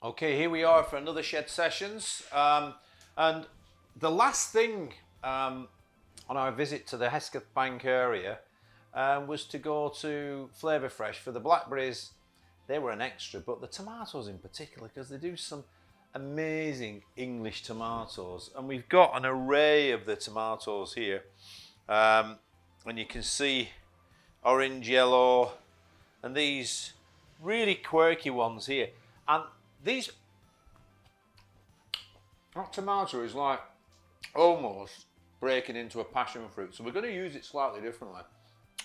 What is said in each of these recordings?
Okay, here we are for another Shed Sessions. And the last thing on our visit to the Hesketh Bank area was to go to Flavour Fresh for the blackberries. They were an extra, but the tomatoes in particular, because they do some amazing English tomatoes. And we've got an array of the tomatoes here. And you can see orange, yellow, and these really quirky ones here. And that tomato is like almost breaking into a passion fruit, so we're going to use it slightly differently.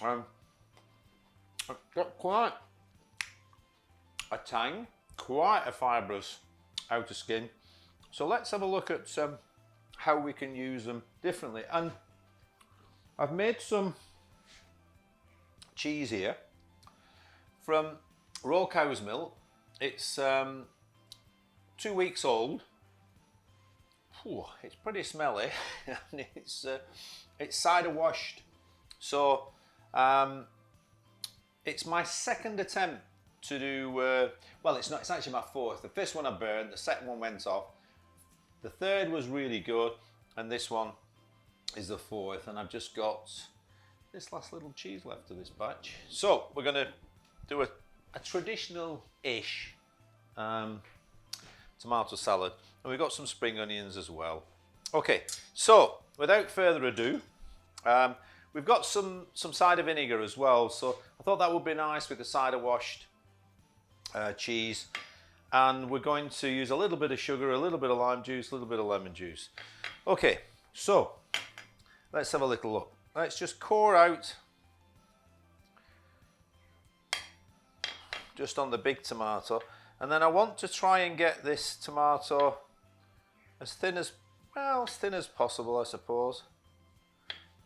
I've got quite a tang, quite a fibrous outer skin. So let's have a look at how we can use them differently. And I've made some cheese here from raw cow's milk. It's 2 weeks old. Ooh, it's pretty smelly, and it's cider washed. So it's my second attempt to do. Well, it's not. It's actually my fourth. The first one I burned. The second one went off. The third was really good, and this one is the fourth. And I've just got this last little cheese left of this batch. So we're going to do a traditional-ish tomato salad, and we've got some spring onions as well. Okay, so without further ado, we've got some cider vinegar as well, so I thought that would be nice with the cider washed cheese. And we're going to use a little bit of sugar, a little bit of lime juice, a little bit of lemon juice. Okay, so let's have a little look. Let's just pour out just on the big tomato. And then I want to try and get this tomato as thin as possible, I suppose.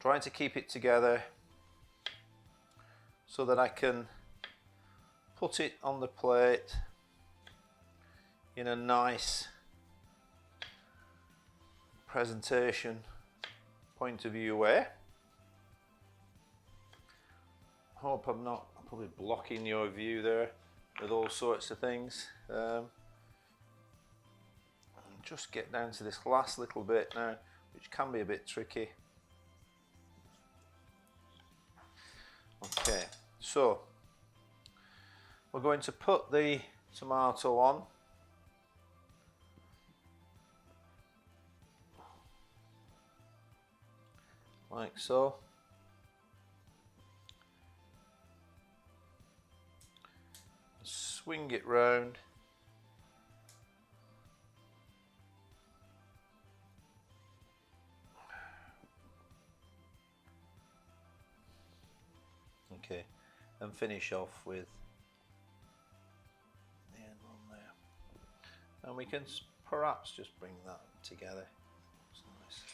Trying to keep it together so that I can put it on the plate in a nice presentation point of view way. Hope I'm not probably blocking your view there with all sorts of things. Just get down to this last little bit now, which can be a bit tricky. Okay, so we're going to put the tomato on. Like so. Swing it round. Okay, and finish off with the end one there. And we can perhaps just bring that together. That's nice.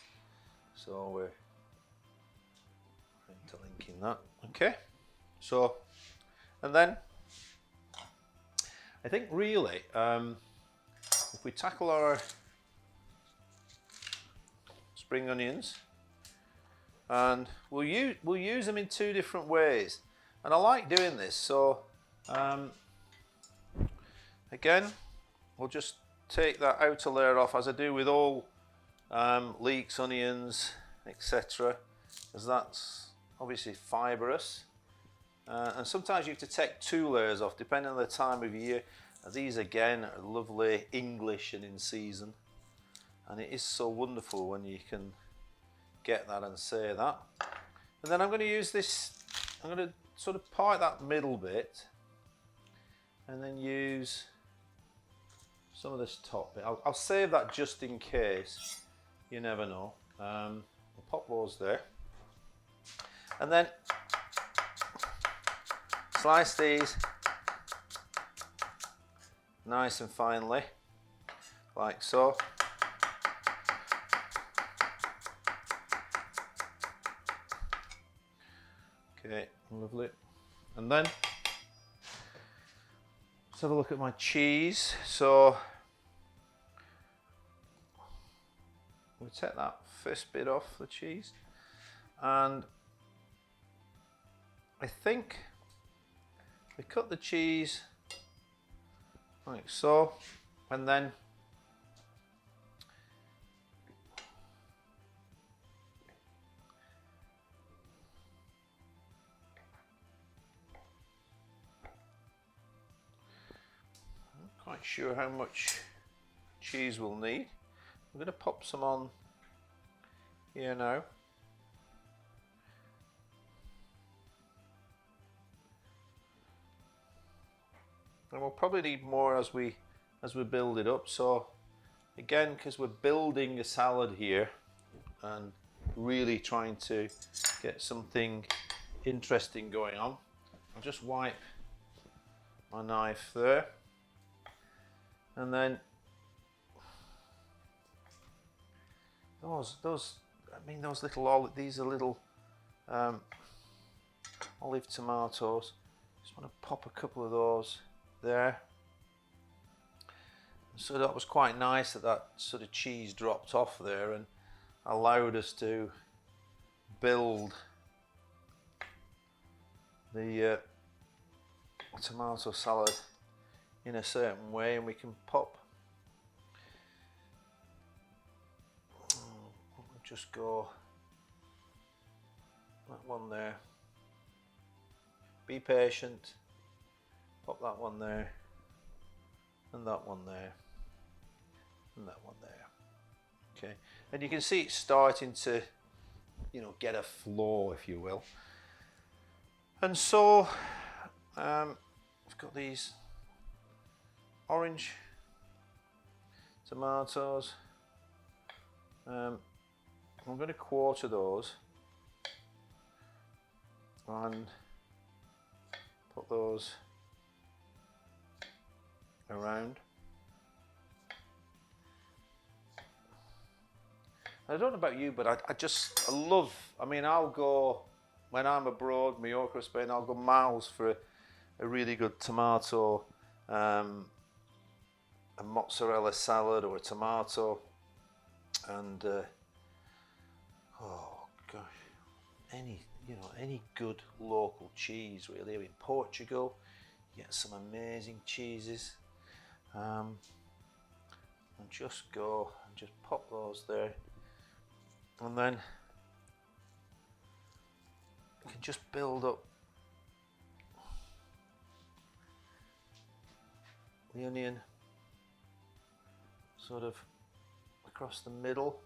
So we're interlinking that. Okay, so, and then I think really, if we tackle our spring onions, and we'll use them in two different ways, and I like doing this. So again, we'll just take that outer layer off, as I do with all leeks, onions, etc., as that's obviously fibrous. And sometimes you have to take two layers off depending on the time of year. These again are lovely English and in season, and it is so wonderful when you can get that and say that. And then I'm going to use this, I'm going to sort of part that middle bit and then use some of this top bit. I'll save that just in case, you never know. I'll pop those there, and then slice these nice and finely, like so. Okay, lovely. And then let's have a look at my cheese. So we'll take that first bit off the cheese, and I think we cut the cheese like so, And then I'm not quite sure how much cheese we'll need. I'm going to pop some on here now. And we'll probably need more as we build it up. So again, because we're building a salad here and really trying to get something interesting going on, I'll just wipe my knife there, and then those little these are little olive tomatoes. Just want to pop a couple of those there. So that was quite nice that sort of cheese dropped off there and allowed us to build the tomato salad in a certain way, and we can pop, just go that one there, be patient, pop that one there, and that one there, and that one there. Okay, and you can see it's starting to, you know, get a flow, if you will. And so I've got these orange tomatoes. I'm going to quarter those and put those around. I don't know about you, but I love, I mean, I'll go, when I'm abroad, Mallorca, Spain, I'll go miles for a really good tomato, a mozzarella salad or a tomato, and oh gosh, any good local cheese really. In Portugal, you get some amazing cheeses, and just go and just pop those there, and then you can just build up the onion sort of across the middle.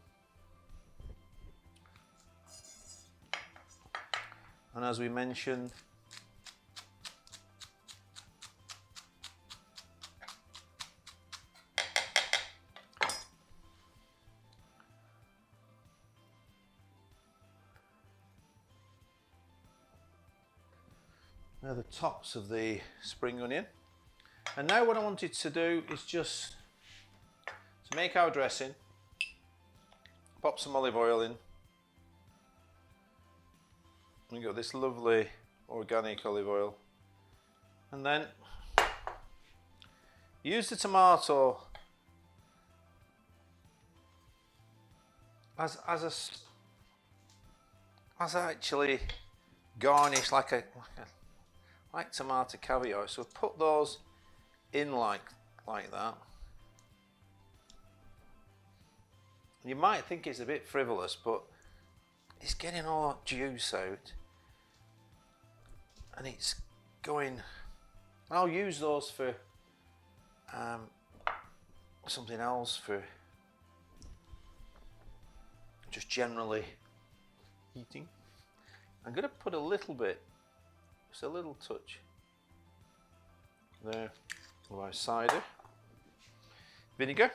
And as we mentioned, now the tops of the spring onion. And now what I wanted to do is just to make our dressing, pop some olive oil in. We've got this lovely organic olive oil, and then use the tomato as actually garnish like tomato caviar. So put those in like that. You might think it's a bit frivolous, but it's getting all that juice out. And it's going, I'll use those for something else, for just generally eating. I'm going to put a little bit, just a little touch there of our cider vinegar.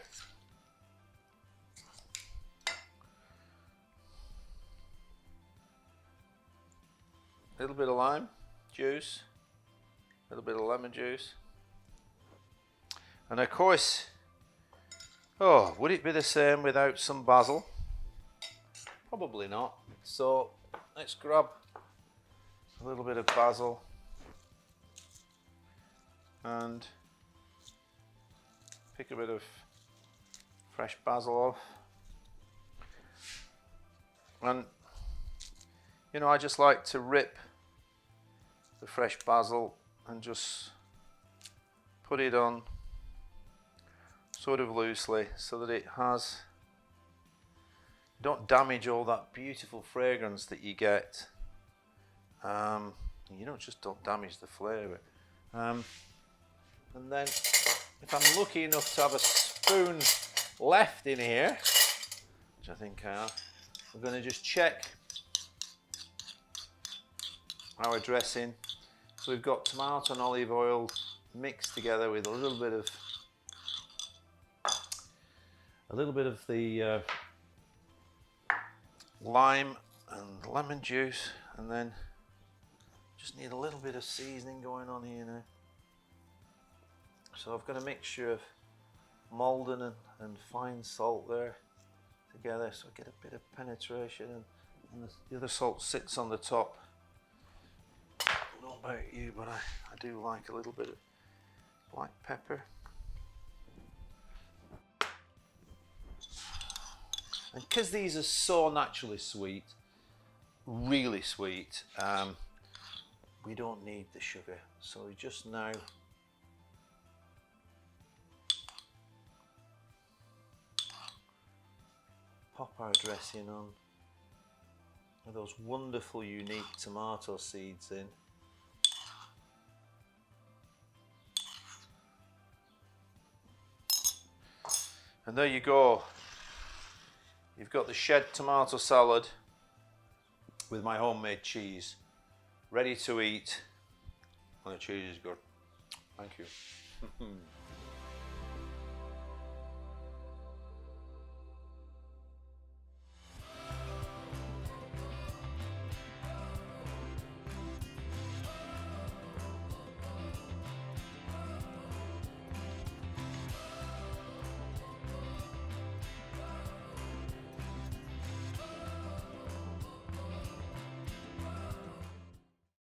A little bit of lime juice, a little bit of lemon juice, and of course, oh, would it be the same without some basil? Probably not. So let's grab a little bit of basil and pick a bit of fresh basil off. And you know, I just like to rip the fresh basil and just put it on sort of loosely so that it has, don't damage all that beautiful fragrance that you get. You don't damage the flavour. And then if I'm lucky enough to have a spoon left in here, which I think I have, we're going to just check our dressing. So we've got tomato and olive oil mixed together with a little bit of the lime and lemon juice, and then just need a little bit of seasoning going on here now. So I've got a mixture of Maldon and fine salt there together, so I get a bit of penetration, and the other salt sits on the top. I don't know about you, but I do like a little bit of black pepper. And because these are so naturally sweet, really sweet, we don't need the sugar. So we just now pop our dressing on with those wonderful, unique tomato seeds in. And there you go. You've got the shed tomato salad with my homemade cheese, ready to eat. And the cheese is good. Thank you.